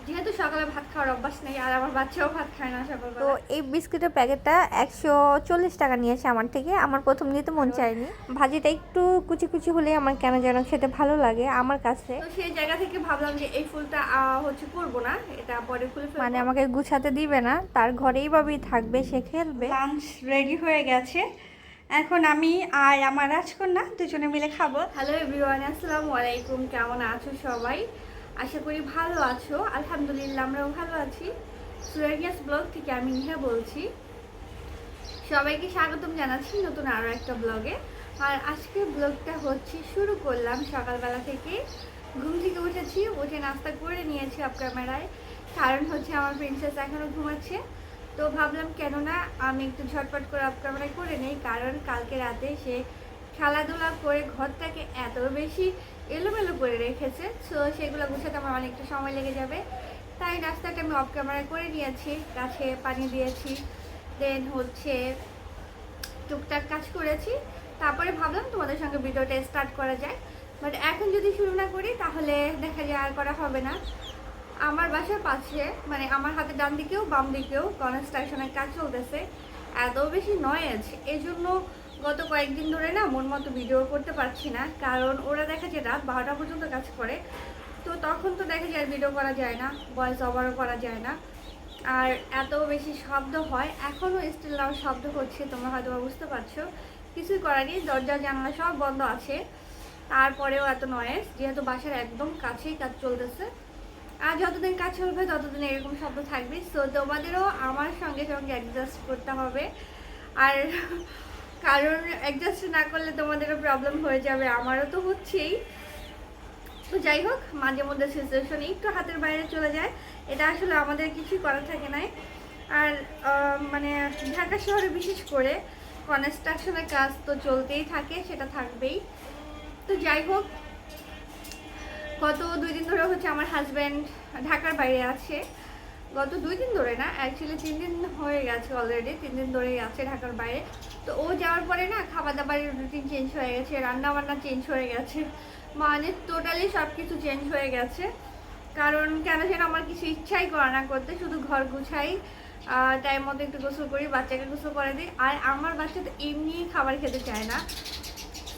যেহেতু সকালে ভাত খাওয়ার অভ্যাস নেই আর আমার বাচ্চাও ভাত খায় না সকালবেলা। তো এই বিস্কিটের প্যাকেটটা 140 টাকা নিয়েছে আমার থেকে। আমার প্রথম নিতে মন চায়নি, ভাজিটা একটু কুচি কুচি হলে আমার কেন যেন খেতে ভালো লাগে আমার কাছে। তো সেই জায়গা থেকে ভাবলাম যে এই ফুলটা হচ্ছে করবো না, এটা পরে খুলে ফেলবো। মানে আমাকে গুছাতে দিবে না, তার ঘরে এইভাবেই থাকবে, সে খেলবে। লাঞ্চ রেডি হয়ে গেছে, এখন আমি আর আমার রাজকন্যা দুজনে মিলে খাবো। হ্যালো এভরিওয়ান, আসসালামু আলাইকুম। কেমন আছো সবাই? আশা করি ভালো আছো। আলহামদুলিল্লাহ আমরাও ভালো আছি। সুরাগিয়াস ব্লগ থেকে আমি নিহা বলছি। সবাইকে স্বাগতম জানাচ্ছি নতুন আরও একটা ব্লগে। আর আজকের ব্লগটা হচ্ছে শুরু করলাম সকালবেলা থেকে। ঘুম থেকে উঠেছি, উঠে নাস্তা করে নিয়েছি অফ ক্যামেরায়। কারণ হচ্ছে আমার প্রিন্সেস এখনও ঘুমাচ্ছে, তো ভাবলাম কেননা আমি একটু ঝটপট করে অফ ক্যামেরায় করে নেই। কারণ কালকে রাতে সে খেলাধুলা করে ঘরটাকে এত বেশি এলোমেলো করে রেখেছে, সো সেগুলো গুছাতে আমার অনেকটা সময় লেগে যাবে। তাই নাস্তাটা আমি অফ ক্যামেরায় করে নিয়েছি, গাছে পানি দিয়েছি, দেন হচ্ছে টুকটাক কাজ করেছি। তারপরে ভাবলাম তোমাদের সঙ্গে ভিডিওটা স্টার্ট করা যায়, বাট এখন যদি শুরু না করি তাহলে দেখা যায় আর করা হবে না। আমার বাসার পাশে মানে আমার হাতে ডান দিকেও বাম দিকেও কনস্ট্রাকশনের কাজ চলতেছে, এত বেশি নয়েজ, এই জন্য গত কয়েকদিন ধরে না মন মতো ভিডিও করতে পারছি না। কারণ ওরা দেখা যায় রাত 12টা পর্যন্ত কাজ করে, তো তখন তো দেখা যায় ভিডিও করা যায় না, ভয়েস ওভারও করা যায় না। আর এত বেশি শব্দ হয়, এখনও স্টিল নাও শব্দ হচ্ছে, তোমরা হয়তো বুঝতে পারছো। কিছুই করার নেই, দরজা জানালা সব বন্ধ আছে, তারপরেও এত নয়েজ, যেহেতু বাসার একদম কাছেই কাজ চলতেছে। আর যতদিন কাজ চলবে ততদিন এরকম শব্দ থাকবে, সো তোমাদেরও আমার সঙ্গে সঙ্গে অ্যাডজাস্ট করতে হবে। আর কারণ অ্যাডজাস্ট না করলে তোমাদেরও প্রবলেম হয়ে যাবে, আমারও তো হচ্ছেই। তো যাই হোক, মাঝে মধ্যে সিচুয়েশন একটু হাতের বাইরে চলে যায়, এটা আসলে আমাদের কিছুই করার থাকে নাই। আর মানে ঢাকা শহরে বিশেষ করে কনস্ট্রাকশনের কাজ তো চলতেই থাকে, সেটা থাকবেই। তো যাই হোক, গত 2 দিন ধরে হচ্ছে আমার হাজব্যান্ড ঢাকার বাইরে আছে। গত 2 দিন ধরে না, অ্যাকচুয়ালি 3 দিন হয়ে গেছে, অলরেডি 3 দিন ধরেই আছে ঢাকার বাইরে। তো ও যাওয়ার পরে না খাবার দাবারের রুটিন চেঞ্জ হয়ে গেছে, রান্না বান্না চেঞ্জ হয়ে গেছে, মানে টোটালি সব কিছু চেঞ্জ হয়ে গেছে। কারণ কেন যেন আমার কিছু ইচ্ছাই করে না করতে, শুধু ঘর গুছাই, টাইম মতো একটু গোসল করি, বাচ্চাকে গোসল করে দিই। আর আমার বাচ্চা তো এমনি খাবার খেতে চায় না,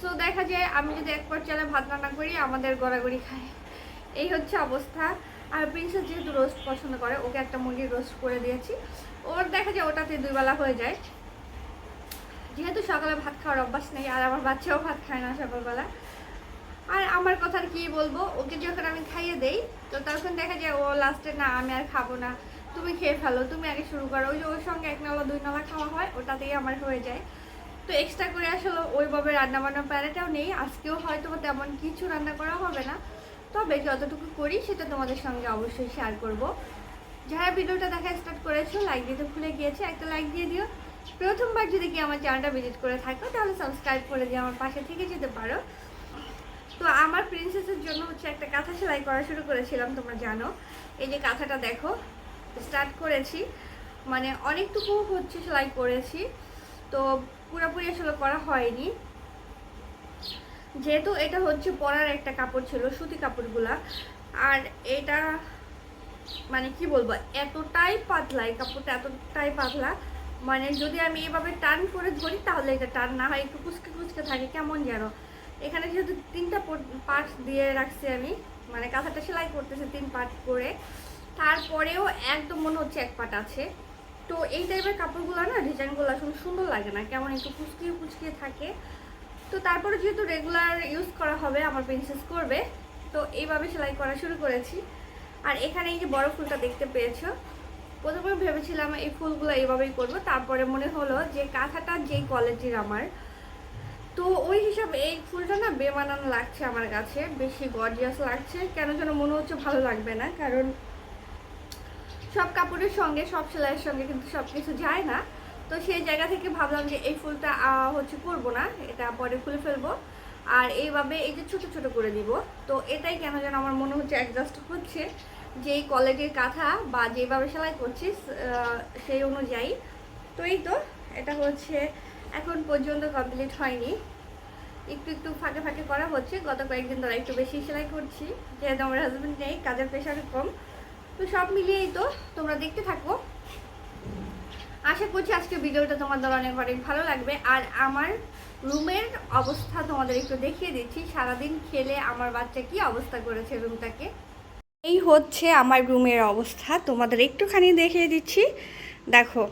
তো দেখা যায় আমি যদি এক পর চালে ভাত রান্না করি আমাদের গড়াগড়ি খায়, এই হচ্ছে অবস্থা। আর প্রিন্সেস যেহেতু রোস্ট পছন্দ করে, ওকে একটা মুরগির রোস্ট করে দিয়েছি, ওর দেখা যায় ওটাতে 2 বেলা হয়ে যায়। যেহেতু সকালে ভাত খাওয়ার অভ্যাস নেই আর আমার বাচ্চাও ভাত খায় না সকালবেলা। আর আমার কথা কি বলবো, ওকে যখন আমি খাইয়ে দেই তো তখন দেখা যায় ও লাস্টে না আমি আর খাবো না, তুমি খেয়ে ফেলো, তুমি আগে শুরু করো। ওই যে ওর সঙ্গে 1 নালা 2 নালা খাওয়া হয়, ওটাতেই আমার হয়ে যায়। তো এক্সট্রা করে আসলে ওইভাবে রান্নাবান্নার প্যারাটাও নেই, আজকেও হয়তো তেমন কিছু রান্না করা হবে না, তবে যতটুকু করি সেটা তোমাদের সঙ্গে অবশ্যই শেয়ার করব। যারা ভিডিওটা দেখা স্টার্ট করেছো, লাইক দিতে ভুলে গিয়েছে, একটা লাইক দিয়ে দিও। প্রথমবার যদি কি আমার চ্যানেলটা ভিজিট করে থাকো তাহলে সাবস্ক্রাইব করে দিয়ে আমার পাশে থেকে যেতে পারো। তো আমার প্রিন্সেসের জন্য হচ্ছে একটা কাঁথা সেলাই করা শুরু করেছিলাম, তোমরা জানো। এই যে কাঁথাটা দেখো স্টার্ট করেছি, মানে অনেকটুকু হচ্ছে সেলাই করেছি, তো পুরোপুরি আসলে করা হয়নি। যেহেতু এটা হচ্ছে পরার একটা কাপড় ছিল, সুতি কাপড়গুলা, আর এটা মানে কি বলবো এতটাই পাতলা, এই কাপড়টা এতটাই পাতলা, মানে যদি আমি এভাবে টান করে ধরি তাহলে এটা টান না হয়, একটু কুচকে কুচকে থাকে কেমন যেন। এখানে যেহেতু 3টা পার্ট দিয়ে রাখছি আমি, মানে কাঁথাটা সেলাই করতেছে 3 পার্ট করে, তারপরেও একদম মনে হচ্ছে 1 পার্ট আছে। তো এই টাইপের কাপড়গুলো না ডিজাইনগুলো আসলে সুন্দর লাগে না, কেমন একটু কুচকিয়ে কুচকিয়ে থাকে। তো তারপরে যেহেতু রেগুলার ইউজ করা হবে, আমার প্রিন্সেস করবে, তো এইভাবে সেলাই করা শুরু করেছি। আর এখানে এই যে বড় ফুলটা দেখতে পেয়েছো, প্রথমে ভেবেছিলাম এই ফুলগুলো এইভাবেই করবো, তারপরে মনে হলো যে কাঁথাটা যেই কোয়ালিটির আমার, তো ওই হিসাবে এই ফুলটা না বেমানানো লাগছে আমার কাছে, বেশি গর্জিয়াস লাগছে, কেন যেন মনে হচ্ছে ভালো লাগবে না। কারণ সব কাপড়ের সঙ্গে সব সেলাইয়ের সঙ্গে কিন্তু সব কিছু যায় না, তো সেই জায়গা থেকে ভাবলাম যে এই ফুলটা হচ্ছে করবো না, এটা পরে খুলে ফেলবো। আর এইভাবে এই যে ছোট ছোট করে দিব, তো এটাই কেন যেন আমার মনে হচ্ছে অ্যাডজাস্ট হচ্ছে যেই কোয়ালিটির কাঁথা বা যেভাবে সেলাই করছি সেই অনুযায়ী। তো এই তো এটা হচ্ছে এখন পর্যন্ত কমপ্লিট হয়নি, একটু একটু ফাঁকে ফাঁকে করা হচ্ছে। গত কয়েকদিন ধরে একটু বেশি সেলাই করছি, যেহেতু আমার হাজব্যান্ড নেই, কাজের প্রেশার কম, তো সব মিলিয়েই তো তোমরা দেখতে থাকো। আশা করছি আজকে ভিডিওটা তোমাদের অনেক অনেক ভালো লাগবে। আর আমার রুমের অবস্থা তোমাদের একটু দেখিয়ে দিচ্ছি, সারাদিন খেলে আমার বাচ্চা কি অবস্থা করেছে রুমটাকে। এই হচ্ছে আমার রুমের অবস্থা, তোমাদের একটুখানি দেখিয়ে দিচ্ছি। দেখো,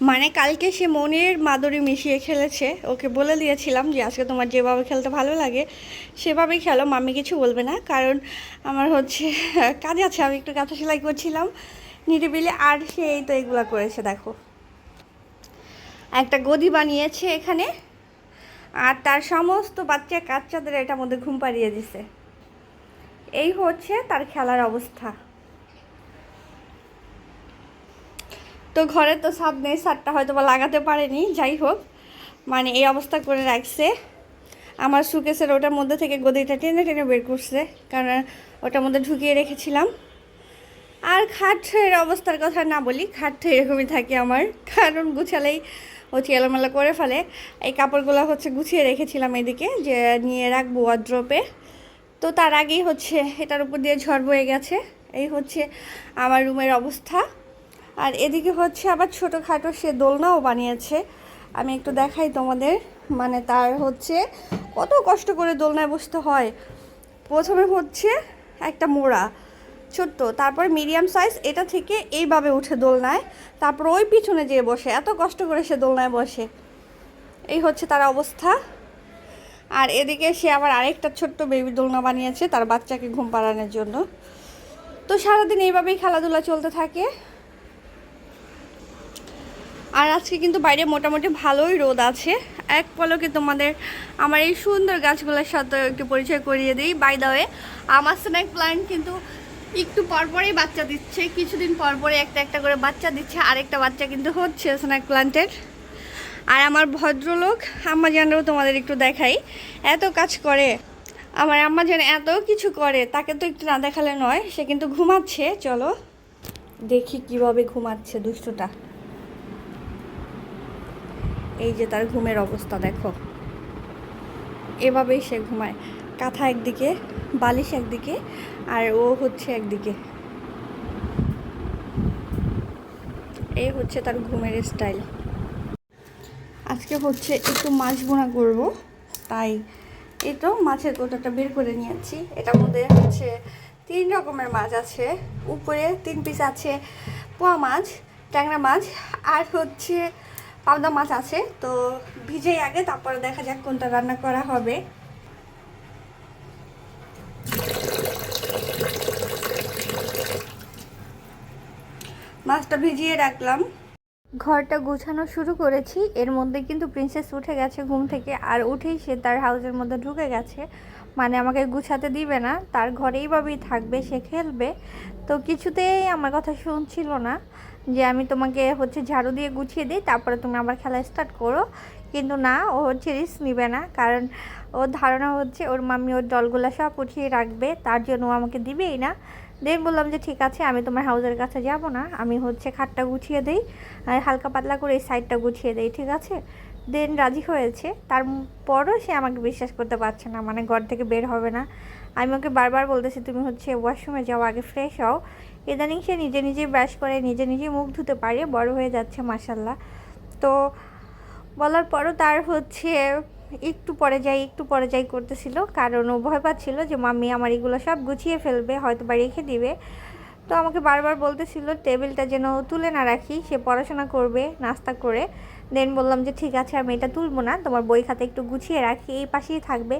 মানে কালকে সে মনের মাদুরি মিশিয়ে খেলেছে। ওকে বলে দিয়েছিলাম যে আজকে তোমার যেভাবে খেলতে ভালো লাগে সেভাবেই খেলো, মাম্মি কিছু বলবে না। কারণ আমার হচ্ছে কাজ আছে, আমি একটু কাঁথা সেলাই করছিলাম নিরিবিলি। আর সে এই তো এগুলো করেছে, দেখো একটা গদি বানিয়েছে এখানে, আর তার সমস্ত বাচ্চা কাচ্চাদের এটার মধ্যে ঘুম পাড়িয়ে দিছে। এই হচ্ছে তার খেলার অবস্থা। তো ঘরে তো ছাদ নেই, ছাদটা হয়তো বা লাগাতে পারেনি, যাই হোক মানে এই অবস্থা করে রাখছে। আমার সুকেসের ওটার মধ্যে থেকে গদিটা টেনে টেনে বের করছে, কারণ ওটার মধ্যে ঢুকিয়ে রেখেছিলাম। আর খাটের অবস্থার কথা না বলি, খাট তো এরকমই থাকে আমার, কারণ গুছালেই হচ্ছে এলোমেলো করে ফেলে। এই কাপড়গুলো হচ্ছে গুছিয়ে রেখেছিলাম এদিকে, যে নিয়ে রাখবো ওয়ার্ড্রপে। তো তার আগেই হচ্ছে এটার উপর দিয়ে ঝড় বয়ে গেছে। এই হচ্ছে আমার রুমের অবস্থা। আর এদিকে হচ্ছে আবার ছোটোখাটো সে দোলনাও বানিয়েছে, আমি একটু দেখাই তোমাদের। মানে তার হচ্ছে কত কষ্ট করে দোলনায় বসতে হয়। প্রথমে হচ্ছে একটা মোড়া ছোট্ট, তারপর মিডিয়াম সাইজ, এটা থেকে এইভাবে উঠে দোলনায়, তারপর ওই পিছনে যেয়ে বসে, এত কষ্ট করে সে দোলনায় বসে। এই হচ্ছে তার অবস্থা। আর এদিকে সে আবার আরেকটা ছোট্ট বেবি দোলনা বানিয়েছে তার বাচ্চাকে ঘুম পাড়ানোর জন্য। তো সারাদিন এইভাবেই খেলাধুলা চলতে থাকে। আর আজকে কিন্তু বাইরে মোটামুটি ভালোই রোদ আছে। এক পলকে তোমাদের আমার এই সুন্দর গাছগুলোর সাথে একটু পরিচয় করিয়ে দিই। বাই দ্য ওয়ে, আমার স্নেক প্ল্যান্ট কিন্তু একটু পরপরই বাচ্চা দিচ্ছে, কিছুদিন পরপরই একটা একটা করে বাচ্চা দিচ্ছে। আরেকটা বাচ্চা কিন্তু হচ্ছে স্নেক প্ল্যান্টের। আর আমার ভদ্রলোক আম্মা জানরাও তোমাদের একটু দেখাই, এত কাজ করে আমার আম্মা জান, এত কিছু করে, তাকে তো একটু না দেখালে নয়। সে কিন্তু ঘুমাচ্ছে, চলো দেখি কিভাবে ঘুমাচ্ছে দুষ্টটা। এই যে তার ঘুমের অবস্থা দেখো, এভাবেই সে ঘুমায়, কাঁথা একদিকে, বালিশ একদিকে, আর ও হচ্ছে একদিকে। এই হচ্ছে তার ঘুমের স্টাইল। আজকে হচ্ছে একটু মাছ ভুনা করব, তাই এই তো মাছের কোটাটা বের করে নিয়েছি। এটার মধ্যে হচ্ছে 3 রকমের মাছ আছে, উপরে 3 পিস আছে পোয়া মাছ, ট্যাংরা মাছ, আর হচ্ছে পাবদা মাছ আছে। তো ভিজেই আগে, তারপরে দেখা যাক কোনটা রান্না করা হবে। মাছটা ভিজিয়ে রাখলাম। ঘরটা গোছানো শুরু করেছি, এর মধ্যে কিন্তু প্রিন্সেস উঠে গেছে ঘুম থেকে। আর উঠেই সে তার হাউসের মধ্যে ঢুকে গেছে, মানে আমাকে গুছাতে দিবে না, তার ঘরে এইভাবেই থাকবে, সে খেলবে। তো কিছুতেই আমার কথা শুনছিল না, যে আমি তোমাকে হচ্ছে ঝাড়ু দিয়ে গুছিয়ে দিই, তারপরে তুমি আবার খেলা স্টার্ট করো। কিন্তু না, ও হচ্ছে রিস্ক নিবে না, কারণ ওর ধারণা হচ্ছে ওর মাম্মি ওর ডলগুলো সব উঠিয়ে রাখবে, তার জন্য ও আমাকে দিবেই না। দেন বললাম যে ঠিক আছে, আমি তোমার হাউসের কাছে যাব না, আমি হচ্ছে খাটটা গুছিয়ে দেই আর হালকা পাতলা করে এই সাইডটা গুছিয়ে দেই, ঠিক আছে। দেন রাজি হয়েছে, তারপরও সে আমাকে বিশ্বাস করতে পারছে না, মানে ঘর থেকে বের হবে না। আমি ওকে বারবার বলতেছি তুমি হচ্ছে ওয়াশরুমে যাও, আগে ফ্রেশ হও। ইদানিং সে নিজে নিজেই ব্রাশ করে, নিজে নিজেই মুখ ধুতে পারে, বড় হয়ে যাচ্ছে মাশাল্লাহ। তো বলার পরও তার হচ্ছে একটু পরে যাই করতেছিল, কারণ ও ভয় পাচ্ছিল যে মাম্মি আমার এগুলো সব গুছিয়ে ফেলবে, হয়তো বা রেখে দিবে। তো আমাকে বারবার বলতেছিল টেবিলটা যেন তুলে না রাখি, সে পড়াশোনা করবে নাস্তা করে। দেন বললাম যে ঠিক আছে, আমি এটা তুলবো না, তোমার বই খাতা একটু গুছিয়ে রাখি, এই পাশেই থাকবে।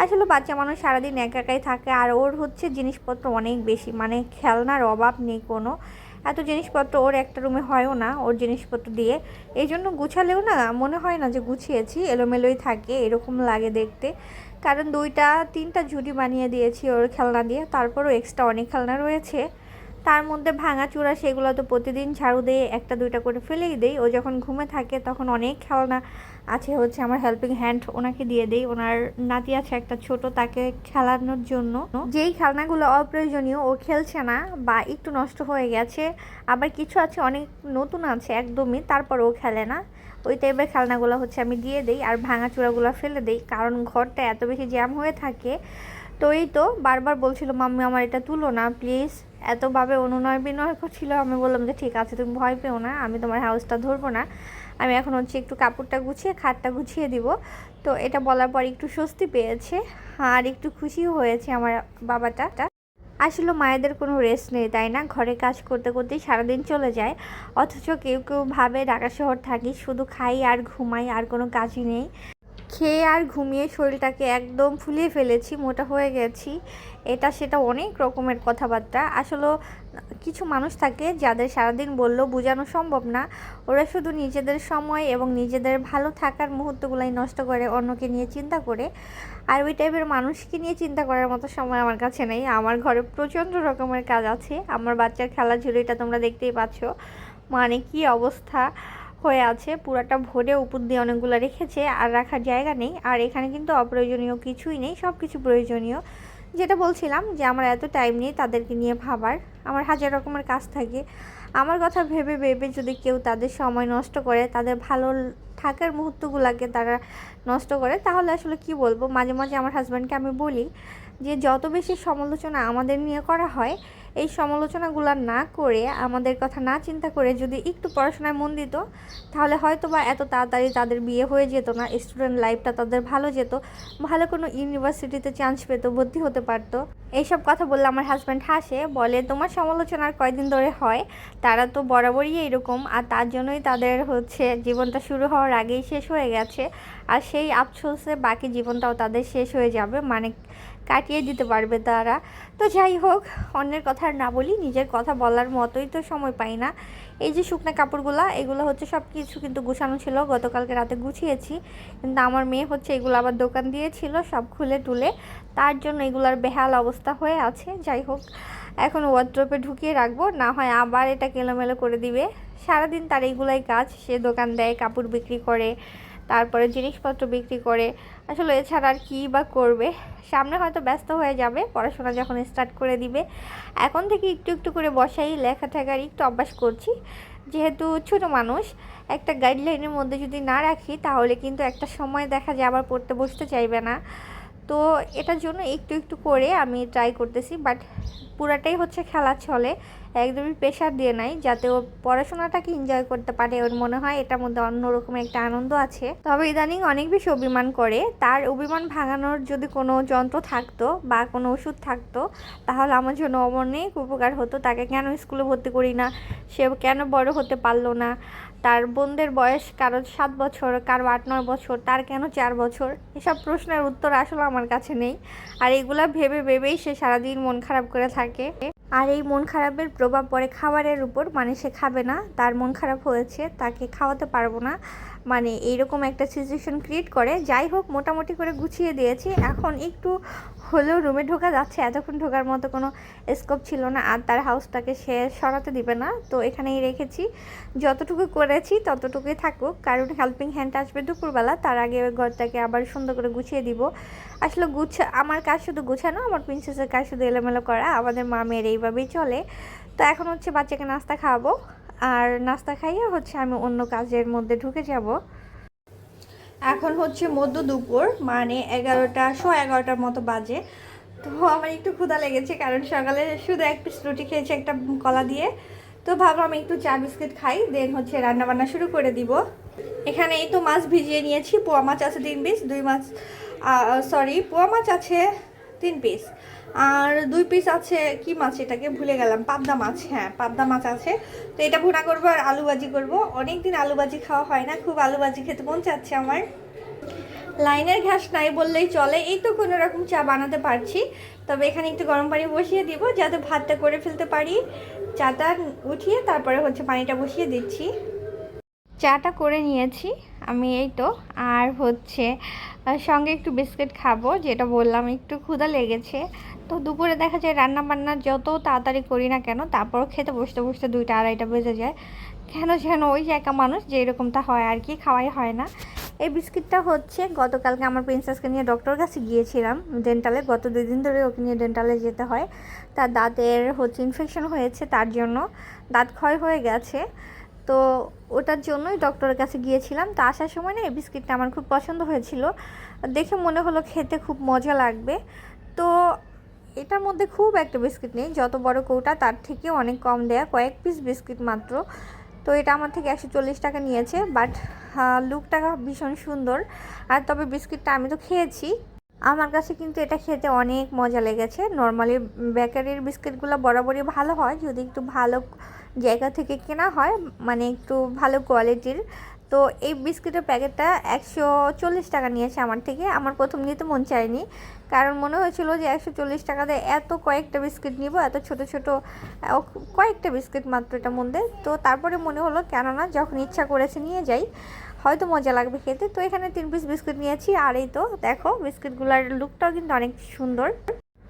আসলে বাচ্চা মানুষ সারাদিন একা একাই থাকে, আর ওর হচ্ছে জিনিসপত্র অনেক বেশি, মানে খেলনার অভাব নেই কোনো। এত জিনিসপত্র ওর একটা রুমে হয়ও না ওর জিনিসপত্র দিয়ে, এই জন্য গুছালেও না মনে হয় না যে গুছিয়েছি, এলোমেলোই থাকে, এরকম লাগে দেখতে। কারণ 2-3টা ঝুড়ি বানিয়ে দিয়েছি ওর খেলনা দিয়ে, তারপরও এক্সট্রা অনেক খেলনা রয়েছে। তার মধ্যে ভাঙাচোরা সেগুলো তো প্রতিদিন ঝাড়ু দিয়ে 1-2টা করে ফেলেই দেই। ও যখন ঘুমে থাকে তখন অনেক খেলনা আছে হচ্ছে আমার হেল্পিং হ্যান্ড, ওনাকে দিয়ে দেই। ওনার নাতি আছে একটা ছোট, তাকে খেলানোর জন্য। যেই খেলনাগুলো অপ্রয়োজনীয় ও খেলছে না বা একটু নষ্ট হয়ে গেছে, আবার কিছু আছে অনেক নতুন আছে একদমই, তারপর ও খেলে না, ওই টাইপের খেলনাগুলো হচ্ছে আমি দিয়ে দিই। আর ভাঙাচোরাগুলো ফেলে দিই, কারণ ঘরটা এত বেশি জ্যাম হয়ে থাকে, তো এই তো বারবার বলছিল মাম্মি আমার এটা তুলো না প্লিজ, এতভাবে অনুনয় বিনয় করছিল। আমি বললাম যে ঠিক আছে তুমি ভয় পেও না, আমি তোমার হাউসটা ধরবো না, আমি এখন হচ্ছে একটু কাপড়টা গুছিয়ে খাটটা গুছিয়ে দিব। তো এটা বলার পর একটু স্বস্তি পেয়েছে আর একটু খুশিও হয়েছে আমার বাবাটা। আসলে মায়েদের কোনো রেস্ট নেই তাই না, ঘরে কাজ করতে করতেই সারাদিন চলে যায়। অথচ কেউ কেউ ভাবে ঢাকা শহর থাকি শুধু খাই আর ঘুমাই আর কোনো কাজই নেই। খেয়ে আর ঘুমিয়ে শরীরটাকে একদম ফুলিয়ে ফেলেছি, মোটা হয়ে গেছি, এটা সেটা অনেক রকমের কথাবার্তা। আসলে কিছু মানুষ থাকে যাদের সারাদিন বললেও বোঝানো সম্ভব না, ওরা শুধু নিজেদের সময় এবং নিজেদের ভালো থাকার মুহূর্তগুলাই নষ্ট করে অন্যকে নিয়ে চিন্তা করে। আর ওই টাইপের মানুষকে নিয়ে চিন্তা করার মতো সময় আমার কাছে নেই। আমার ঘরে প্রচণ্ড রকমের কাজ আছে, আমার বাচ্চার খেলাঝুলিটা তোমরা দেখতেই পাচ্ছ, মানে কি অবস্থা হয়ে আছে, পুরাটা ভরে উপর দিয়ে অনেকগুলো রেখেছে আর রাখার জায়গা নেই। আর এখানে কিন্তু অপ্রয়োজনীয় কিছুই নেই, সব কিছু প্রয়োজনীয়। যেটা বলছিলাম যে আমার এত টাইম নেই তাদেরকে নিয়ে ভাবার, আমার হাজার রকমের কাজ থাকে। আমার কথা ভেবে ভেবে যদি কেউ তাদের সময় নষ্ট করে, তাদের ভালো থাকার মুহূর্তগুলোকে তারা নষ্ট করে, তাহলে আসলে কি বলবো। মাঝে মাঝে আমার হাজব্যান্ডকে আমি বলি যে যত বেশি সমালোচনা আমাদের নিয়ে করা হয়, এই সমালোচনাগুলো না করে আমাদের কথা না চিন্তা করে যদি একটু পড়াশোনায় মন দিত, তাহলে হয়তো বা এত তাড়াতাড়ি তাদের বিয়ে হয়ে যেত না, স্টুডেন্ট লাইফটা তাদের ভালো যেত, ভালো কোনো ইউনিভার্সিটিতে চান্স পেতো, ভর্তি হতে পারতো। এইসব কথা বললে আমার হাজব্যান্ড হাসে, বলে তোমার সমালোচনার কয়দিন ধরে হয়, তারা তো বরাবরই এরকম, আর তার জন্যই তাদের হচ্ছে জীবনটা শুরু হওয়ার আগেই শেষ হয়ে গেছে, আর সেই আফসোসে বাকি জীবনটাও তাদের শেষ হয়ে যাবে, মানে কাটিয়ে দিতে পারবে তারা। তো যাই হোক, অন্যের কথা আর না বলি, নিজের কথা বলার মতোই তো সময় পাই না। এই যে শুকনো কাপড়গুলো, এগুলো হচ্ছে সব কিছু কিন্তু গুছানো ছিল, গতকালকে রাতে গুছিয়েছি, কিন্তু আমার মেয়ে হচ্ছে এগুলো আবার দোকান দিয়েছিল সব খুলে টুলে, তার জন্য এগুলার বেহাল অবস্থা হয়ে আছে। যাই হোক, এখন ওয়ার্ড্রপে ঢুকিয়ে রাখবো, না হয় আবার এটা এলোমেলো করে দিবে। সারাদিন তার এইগুলাই কাজ, সে দোকান দেয়, কাপড় বিক্রি করে, তারপরে জিনিসপত্র বিক্রি করে, আসলে এছাড়া আর কী বা করবে। সামনে হয়তো ব্যস্ত হয়ে যাবে, পড়াশোনা যখন স্টার্ট করে দিবে। এখন থেকে একটু একটু করে বসাই, লেখা ঠেকার একটু অভ্যাস করছি, যেহেতু ছোট মানুষ। একটা গাইডলাইনের মধ্যে যদি না রাখি, তাহলে কিন্তু একটা সময় দেখা যায় আবার পড়তে বসতে চাইবে না। তো এটার জন্য একটু একটু করে আমি ট্রাই করতেছি, বাট পুরাটাই হচ্ছে খেলার ছলে, একদমই প্রেশার দিয়ে নাই, যাতে ও পড়াশোনাটাকে এনজয় করতে পারে। ওর মনে হয় এটার মধ্যে অন্যরকম একটা আনন্দ আছে। তবে ইদানিং অনেক বেশি অভিমান করে, তার অভিমান ভাঙানোর যদি কোনো যন্ত্র থাকতো বা কোনো ওষুধ থাকতো, তাহলে আমার জন্য অনেক উপকার হতো। তাকে কেন স্কুলে ভর্তি করি না, সে কেন বড় হতে পারলো না, তার বোনদের বয়স কারো 7 বছর, কারো 8-9 বছর, তার কেন 4 বছর, এসব প্রশ্নের উত্তর আসলে আমার কাছে নেই। আর এগুলা ভেবে ভেবেই সে সারাদিন মন খারাপ করে থাকে। আর এই মন খারাপের প্রভাব পড়ে খাবারের উপর, মানে সে খাবে না, তার মন খারাপ হয়েছে, তাকে খাওয়াতে পারবো না, মানে এইরকম একটা সিচুয়েশন ক্রিয়েট করে। যাই হোক, মোটামুটি করে গুছিয়ে দিয়েছি, এখন একটু হলেও রুমে ঢোকা যাচ্ছে। এতক্ষণ ঢোকার মতো কোনো স্কোপ ছিল না, আর তার হাউসটাকে সে সরাতে দিবে না, তো এখানেই রেখেছি। যতটুকু করেছি ততটুকুই থাকুক, কারণ হেল্পিং হ্যান্ড আসবে দুপুরবেলা, তার আগে ওই ঘরটাকে আবার সুন্দর করে গুছিয়ে দিব। আসলে আমার কাজ শুধু গুছানো, আমার প্রিন্সেসের কাজ শুধু এলোমেলো করা, আমাদের মামের এইভাবেই চলে। তো এখন হচ্ছে বাচ্চাকে নাস্তা খাওয়াবো, আর নাস্তা খাইয়ে হচ্ছে আমি অন্য কাজের মধ্যে ঢুকে যাব। এখন হচ্ছে মধ্য দুপুর, মানে 11টা, 11:15 মতো বাজে। তো আমার একটু ক্ষুধা লেগেছে, কারণ সকালে শুধু এক পিস রুটি খেয়েছি একটা কলা দিয়ে। তো ভাবলাম একটু চা বিস্কিট খাই, দেন হচ্ছে রান্না বান্না শুরু করে দিব। এখানে এই তো মাছ ভিজিয়ে নিয়েছি, পোয়া মাছ আছে 3 পিস, পোয়া মাছ আছে 3 পিস, আর 2 পিস আছে কি মাছ এটাকে ভুলে গেলাম, পাবদা মাছ, হ্যাঁ পাবদা মাছ আছে। তো এটা ভুনা করবো আর আলু ভাজি করবো, অনেকদিন আলু ভাজি খাওয়া হয় না, খুব আলু ভাজি খেতে মন চাচ্ছে আমার। লাইনের ঘাস নাই বললেই চলে, এই তো কোনো রকম চা বানাতে পারছি। তবে এখানে একটু গরম পানি বসিয়ে দিব, যাতে ভাতটা করে ফেলতে পারি। চাটা উঠিয়ে তারপরে হচ্ছে পানিটা বসিয়ে দিচ্ছি। চাটা করে নিয়েছি আমি, এই তো। আর হচ্ছে সঙ্গে একটু বিস্কিট খাবো, যেটা বললাম একটু ক্ষুধা লেগেছে। তো দুপুরে দেখা যায় রান্না বান্না যত তাড়াতাড়ি করি না কেন, তারপরও খেতে বসতে বসতে 2টা-2:30 বেজে যায়। কেন যেন ওই যে একা মানুষ, যে এরকমটা হয় আর কি, খাওয়াই হয় না। এই বিস্কিটটা হচ্ছে গতকালকে আমার প্রিন্সেসকে নিয়ে ডক্টর কাছে গিয়েছিলাম ডেন্টালে, গত 2 দিন ধরে ওকে নিয়ে ডেন্টালে যেতে হয়। তার দাঁতের হচ্ছে ইনফেকশন হয়েছে, তার জন্য দাঁত ক্ষয় হয়ে গেছে। তো ওটার জন্যই ডক্টরের কাছে গিয়েছিলাম। তো আসার সময় না এই বিস্কিটটা আমার খুব পছন্দ হয়েছিল, দেখে মনে হলো খেতে খুব মজা লাগবে। তো এটার মধ্যে খুব একটা বিস্কিট নেই, যত বড় কৌটা তার থেকে অনেক কম দেয়া, কয়েক পিস বিস্কিট মাত্র। তো এটা আমার থেকে 140 টাকা নিয়েছে, বাট লুকটা ভীষণ সুন্দর। আর তবে বিস্কিটটা আমি তো খেয়েছি, আমার কাছে কিন্তু এটা খেতে অনেক মজা লেগেছে। নর্মালি বেকারির বিস্কিটগুলো বরাবরই ভালো হয় যদি একটু ভালো জায়গা থেকে কেনা হয়, মানে একটু ভালো কোয়ালিটির। তো এই বিস্কিটের প্যাকেটটা 140 টাকা নিয়েছে আমার থেকে। আমার প্রথম নিতে মন চায়নি, কারণ মনে হয়েছিল যে 140 টাকা দিয়ে এত কয়েকটা বিস্কিট নিব, এত ছোট ছোট কয়েকটা বিস্কিট মাত্র এটার মধ্যে। তো তারপরে মনে হলো কেননা যখন ইচ্ছা করেছে নিয়ে যাই, হয়তো মজা লাগবে খেতে। তো এখানে 3 পিস বিস্কিট নিয়েছি। আর এই তো দেখো বিস্কিটগুলোর লুকটাও কিন্তু অনেক সুন্দর।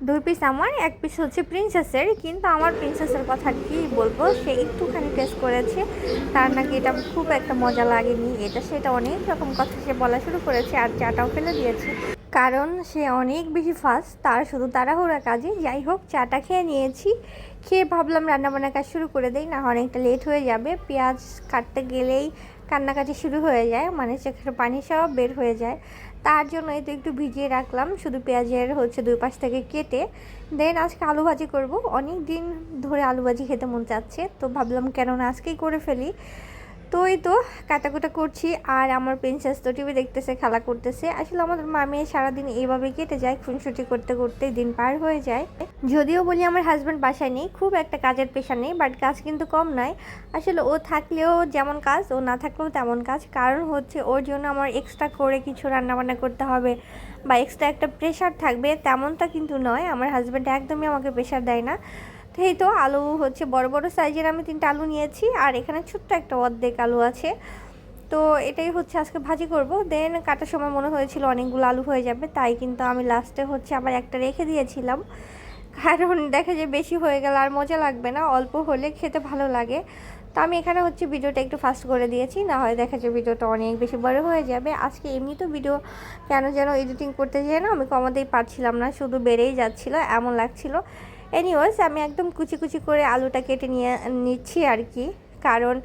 2 পিস আমার, 1 পিস হচ্ছে প্রিন্সেসের। কিন্তু আমার প্রিন্সেসের কথা কি বলবো, সে একটুখানি টেস্ট করেছে, তার নাকি এটা খুব একটা মজা লাগেনি, এটা সেটা অনেক রকম কথা সে বলা শুরু করেছে। আর চাটাও ফেলে দিয়েছে, কারণ সে অনেক বেশি ফাস্ট, তার শুধু তাড়াহুড়া কাজে। যাই হোক, চাটা খেয়ে নিয়েছি। খেয়ে ভাবলাম রান্নাবান্নার কাজ শুরু করে দেই, না অনেকটা লেট হয়ে যাবে। পেঁয়াজ কাটতে গেলেই কান্নাকাটি শুরু হয়ে যায়, মানে চোখের পানি সব বের হয়ে যায়। তার জন্যই তো একটু ভিজিয়ে রাখলাম, শুধু পেঁয়াজের হচ্ছে 2 পাশ থেকে কেটে। দেন আজকে আলু ভাজি করব, অনেক দিন ধরে আলু ভাজি খেতে মন চাচ্ছে, তো ভাবলাম কেননা আজকেই করে ফেলি। তো এই তো কাটাকুটা করছি। আর আমার প্রিন্সেস তো টিভি দেখতেছে, খেলা করতেছে। আসলে আমাদের মামে সারাদিন এইভাবে কেটে যায়, খুনসুটি করতে করতে দিন পার হয়ে যায়। যদিও বলি আমার হাজব্যান্ড বাসায় নেই, খুব একটা কাজের পেশা নেই, বাট কাজ কিন্তু কম নয়। আসলে ও থাকলেও যেমন কাজ, ও না থাকলেও তেমন কাজ। কারণ হচ্ছে ওর জন্য আমার এক্সট্রা করে কিছু রান্নাবান্না করতে হবে বা এক্সট্রা একটা প্রেশার থাকবে, তেমনটা কিন্তু নয়। আমার হাজব্যান্ড একদমই আমাকে প্রেশার দেয় না। তো এই তো আলু হচ্ছে বড় বড় সাইজের আমি 3টা আলু নিয়েছি, আর এখানে ছোট্ট একটা অর্ধেক আলু আছে। তো এটাই হচ্ছে আজকে ভাজি করব। দেন কাটার সময় মনে হয়েছিল অনেকগুলো আলু হয়ে যাবে, তাই কিন্তু আমি লাস্টে হচ্ছে আবার একটা রেখে দিয়েছিলাম, কারণ দেখা যায় বেশি হয়ে গেলে আর মজা লাগবে না, অল্প হলে খেতে ভালো লাগে। তো আমি এখানে হচ্ছে ভিডিওটা একটু ফাস্ট করে দিয়েছি, না হয় দেখা যায় ভিডিওটা অনেক বেশি বড় হয়ে যাবে। আজকে এমনি তো ভিডিও কেন যেন এডিটিং করতে যেয়ে না আমি কমাতেই পারছিলাম না, শুধু বেড়েই যাচ্ছিলো, এমন লাগছিল। এনিওয়েজ আমি একদম কুচি কুচি করে আলুটা কেটে নিচ্ছি আর কি, কারণ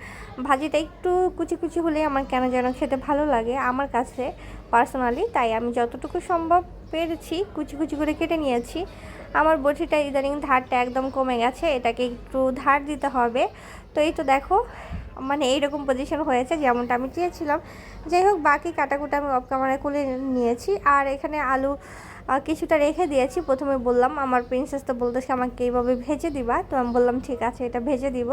ভাজিটা একটু কুচি কুচি হলে আমার কেন যেন খেতে ভালো লাগে আমার কাছে পার্সোনালি। তাই আমি যতটুকু সম্ভব পেরেছি কুচি কুচি করে কেটে নিয়েছি। আমার বটিটা ইদানিং ধারটা একদম কমে গেছে, এটাকে একটু ধার দিতে হবে। তো এই তো দেখো, মানে এইরকম পজিশন হয়েছে যেমনটা আমি চেয়েছিলাম। যাই হোক, বাকি কাটাকুটা আমি অফ ক্যামেরায় খুলে নিয়েছি। আর এখানে আলু কিছুটা রেখে দিয়েছি। প্রথমে বললাম আমার প্রিন্সেস তো বলতেছে আমাকে এইভাবে ভেজে দিবা, তো আমি বললাম ঠিক আছে, এটা ভেজে দিব।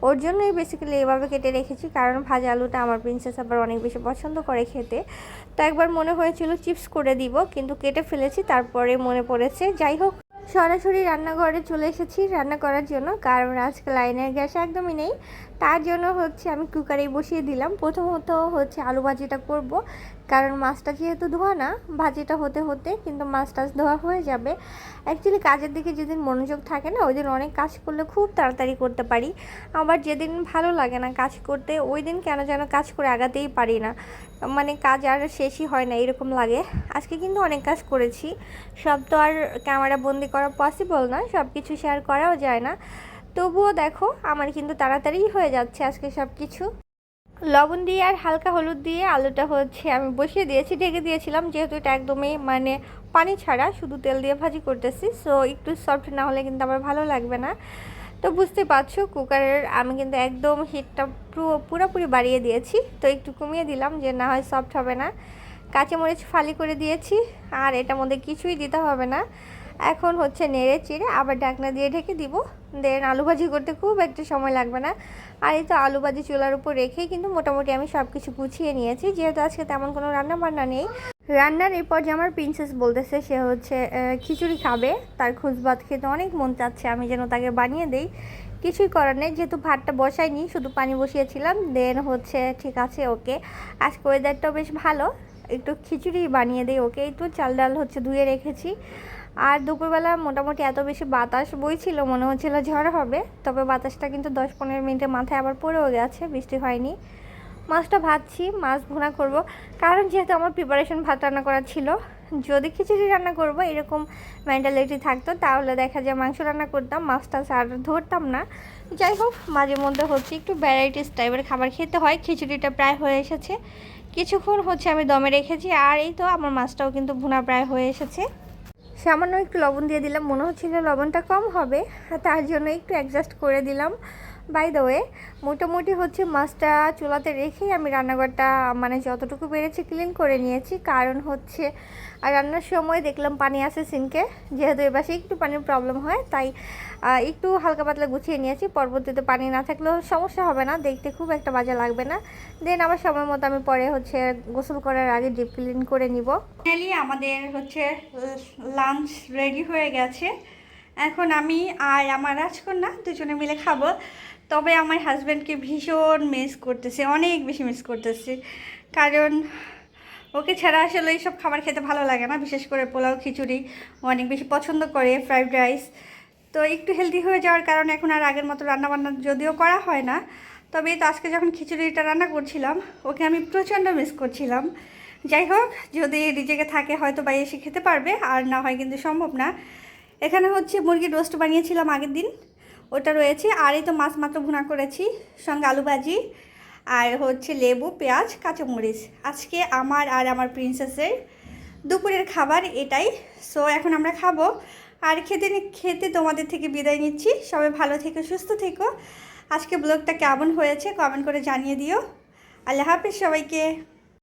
ওর জন্যই বেসিক্যালি এইভাবে কেটে রেখেছি, কারণ ভাজা আলুটা আমার প্রিন্সেস আবার অনেক বেশি পছন্দ করে খেতে। তো একবার মনে হয়েছিল চিপস করে দিব, কিন্তু কেটে ফেলেছি, তারপরে মনে পড়েছে। যাই হোক, সরাসরি রান্নাঘরে চলে এসেছি রান্না করার জন্য, কারণ আজকে লাইনের গ্যাস একদমই নেই। তার জন্য হচ্ছে আমি কুকারেই বসিয়ে দিলাম। প্রথমত হচ্ছে আলু ভাজিটা করব, কারণ মাছটা যেহেতু ধোয়া না, ভাজিটা হতে হতে কিন্তু মাছটা ধোয়া হয়ে যাবে। অ্যাকচুয়ালি কাজের দিকে যেদিন মনোযোগ থাকে না, ওই দিন অনেক কাজ করলে খুব তাড়াতাড়ি করতে পারি। আবার যেদিন ভালো লাগে না কাজ করতে, ওই দিন কেন যেন কাজ করে আগাতেই পারি না, মানে কাজ আর শেষই হয় না, এরকম লাগে। আজকে কিন্তু অনেক কাজ করেছি, সব তো আর ক্যামেরা বন্দি করা পসিবল না, সব কিছু শেয়ার করাও যায় না। তবুও দেখো আমার কিন্তু তাড়াতাড়ি হয়ে যাচ্ছে আজকে সব কিছু। লবণ দিয়ে আর হালকা হলুদ দিয়ে আলুটা হচ্ছে আমি বসিয়ে দিয়েছি, ঢেকে দিয়েছিলাম, যেহেতু এটা একদমই মানে পানি ছাড়া শুধু তেল দিয়ে ভাজি করতেছি। সো একটু সফট না হলে কিন্তু আমার ভালো লাগবে না। তো বুঝতে পারছো কুকারের আমি কিন্তু একদম হিটটা পুরোপুরি বাড়িয়ে দিয়েছি, তো একটু কমিয়ে দিলাম যে না হয় সফট হবে না। কাঁচামরিচ ফালি করে দিয়েছি, আর এটার মধ্যে কিছুই দিতে হবে না। এখন হচ্ছে নেড়ে চেড়ে আবার ঢাকনা দিয়ে ঢেকে দিব। দেন আলু ভাজি করতে খুব একটা সময় লাগবে না। আর এই তো আলু ভাজি চুলার উপর রেখেই কিন্তু মোটামুটি আমি সব কিছু গুছিয়ে নিয়েছি, যেহেতু আজকে তেমন কোনো রান্না বান্না নেই। রান্নার এরপর যে আমার প্রিন্সেস বলতেছে সে হচ্ছে খিচুড়ি খাবে, তার খোঁজ ভাত খেতে অনেক মন চাচ্ছে, আমি যেন তাকে বানিয়ে দেই। কিছুই করার নেই, যেহেতু ভাতটা বসাইনি, শুধু পানি বসিয়েছিলাম। দেন হচ্ছে ঠিক আছে ওকে, আজকে ওয়েদারটাও বেশ ভালো, একটু খিচুড়ি বানিয়ে দেই ওকে। একটু চাল ডাল হচ্ছে ধুয়ে রেখেছি। আর দুপুরবেলা মোটামুটি এত বেশি বাতাস বইছিল, মনে হচ্ছিল ঝড় হবে, তবে বাতাসটা কিন্তু 10-15 মিনিটের মাথায় আবার পড়েও গেছে, বৃষ্টি হয়নি। মাছটা ভাজছি, মাছ ভুনা করব, কারণ যেহেতু আমার প্রিপারেশন ভাত রান্না করা ছিল। যদি খিচুড়ি রান্না করব এরকম মেন্টালিটি থাকতো, তাহলে দেখা যায় মাংস রান্না করতাম, মাছটা আর ধরতাম না। যাই হোক, মাঝে মধ্যে হচ্ছে একটু ভ্যারাইটিস টাইপের খাবার খেতে হয়। খিচুড়িটা প্রায় হয়ে এসেছে, কিছুক্ষণ হচ্ছে আমি দমে রেখেছি। আর এই তো আমার মাছটাও কিন্তু ভুনা প্রায় হয়ে এসেছে। সামান্য একটু লবণ দিয়ে দিলাম, মনে হচ্ছিল লবণটা কম হবে, তার জন্য একটু অ্যাডজাস্ট করে দিলাম। বাই দ্য ওয়ে, মোটামুটি হচ্ছে মাছটা চুলাতে রেখেই আমি রান্নাঘরটা মানে যতটুকু পেরেছি ক্লিন করে নিয়েছি। কারণ হচ্ছে আর রান্নার সময় দেখলাম পানি আসে সিনকে, যেহেতু এবার একটু পানির প্রবলেম হয়, তাই একটু হালকা পাতলা গুছিয়ে নিয়েছি। পরবর্তীতে পানি না থাকলেও সমস্যা হবে না, দেখতে খুব একটা বাজে লাগবে না। দেন আবার সময় মতো আমি পরে হচ্ছে গোসল করার আগে ডিপ ক্লিন করে নিব। ফাইনালি আমাদের হচ্ছে লাঞ্চ রেডি হয়ে গেছে। এখন আমি আর আমার রাজকন্যা দুজনে মিলে খাবো। তবে আমার হাজব্যান্ডকে ভীষণ মিস করতেছে, অনেক বেশি মিস করতেছে। কারণ ওকে ছাড়া আসলে এইসব খাবার খেতে ভালো লাগে না, বিশেষ করে পোলাও খিচুড়ি অনেক বেশি পছন্দ করে, ফ্রাইড রাইস। তো একটু হেলদি হয়ে যাওয়ার কারণে এখন আর আগের মতো রান্নাবান্না যদিও করা হয় না, তবে তো আজকে যখন খিচুড়িটা রান্না করছিলাম ওকে আমি প্রচণ্ড মিস করছিলাম। যাই হোক, যদি রিজেকে থাকে হয়তো বা এসে খেতে পারবে, আর না হয় কিন্তু সম্ভব না। এখানে হচ্ছে মুরগির রোস্ট বানিয়েছিলাম আগের দিন, ওটা রয়েছে। আর এই তো মাছ মাত্র ভুনা করেছি, সঙ্গে আলু ভাজি আর হচ্ছে লেবু, পেঁয়াজ, কাঁচামরিচ। আজকে আমার আর আমার প্রিন্সেসের দুপুরের খাবার এটাই। সো এখন আমরা খাবো, আর খেতে খেতে তোমাদের থেকে বিদায় নিচ্ছি। সবাই ভালো থেকো, সুস্থ থেকো। আজকে ব্লগটা কেমন হয়েছে কমেন্ট করে জানিয়ে দিও। আল্লাহ হাফেজ সবাইকে।